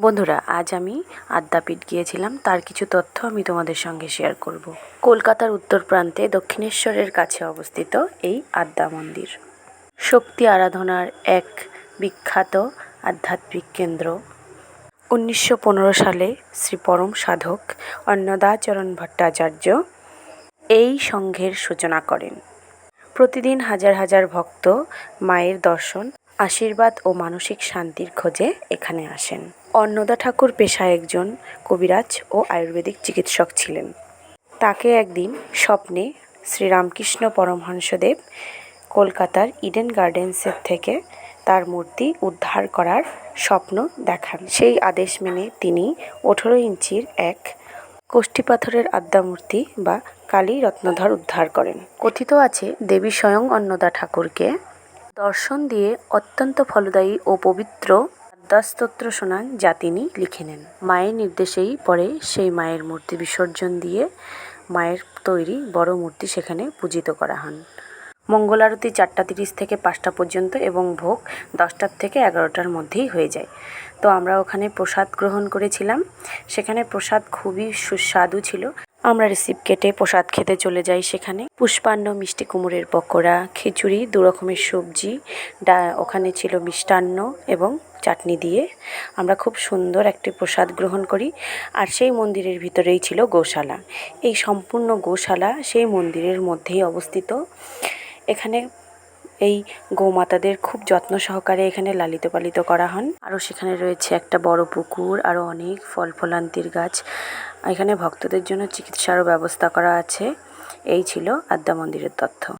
বন্ধুরা, আজ আমি আদ্যাপীঠ গিয়েছিলাম, তার কিছু তথ্য আমি তোমাদের সঙ্গে শেয়ার করব। কলকাতার উত্তর প্রান্তে দক্ষিণেশ্বরের কাছে অবস্থিত এই আদ্যা মন্দির শক্তি আরাধনার এক বিখ্যাত আধ্যাত্মিক কেন্দ্র। 1915 সালে শ্রী পরম সাধক অন্নদাচরণ ভট্টাচার্য এই সংঘের সূচনা করেন। প্রতিদিন হাজার হাজার ভক্ত মায়ের দর্শন, আশীর্বাদ ও মানসিক শান্তির খোঁজে এখানে আসেন। অন্নদা ঠাকুর পেশায় একজন কবিরাজ ও আয়ুর্বেদিক চিকিৎসক ছিলেন। তাকে একদিন স্বপ্নে শ্রীরামকৃষ্ণ পরমহংসদেব কলকাতার ইডেন গার্ডেন্সের থেকে তার মূর্তি উদ্ধার করার স্বপ্ন দেখান। সেই আদেশ মেনে তিনি 18 ইঞ্চির এক কষ্টি পাথরের আদ্যা মূর্তি বা কালী রত্নধর উদ্ধার করেন। কথিত আছে, দেবী স্বয়ং অন্নদা ঠাকুরকে দর্শন দিয়ে অত্যন্ত ফলদায়ী ও পবিত্র আদ্যাস্তোত্র শোনান, যা তিনি লিখে নেন। মায়ের নির্দেশেই পরে সেই মায়ের মূর্তি বিসর্জন দিয়ে মায়ের তৈরি বড় মূর্তি সেখানে পূজিত করা হন। মঙ্গল আরতি 4:30 থেকে 5টা পর্যন্ত এবং ভোগ 10টার থেকে 11টার মধ্যেই হয়ে যায়। তো আমরা ওখানে প্রসাদ গ্রহণ করেছিলাম। সেখানে প্রসাদ খুবই সুস্বাদু ছিল। আমরা রিসিভ কেটে প্রসাদ খেতে চলে যাই। সেখানে পুষ্পান্ন, মিষ্টি কুমড়ের পকোড়া, খিচুড়ি, 2 রকমের সবজি, ওখানে ছিল মিষ্টান্ন এবং চাটনি দিয়ে আমরা খুব সুন্দর একটি প্রসাদ গ্রহণ করি। আর সেই মন্দিরের ভিতরেই ছিল গোশালা। এই সম্পূর্ণ গোশালা সেই মন্দিরের মধ্যেই অবস্থিত। এখানে এই গোমাতাদের খুব যত্ন সহকারে এখানে লালিত পালিত করা হন। আরও সেখানে রয়েছে একটা বড় পুকুর, আরও অনেক ফল ফলান্তির গাছ। এখানে ভক্তদের জন্য চিকিৎসারও ব্যবস্থা করা আছে। এই ছিল আদ্যা মন্দিরের তথ্য।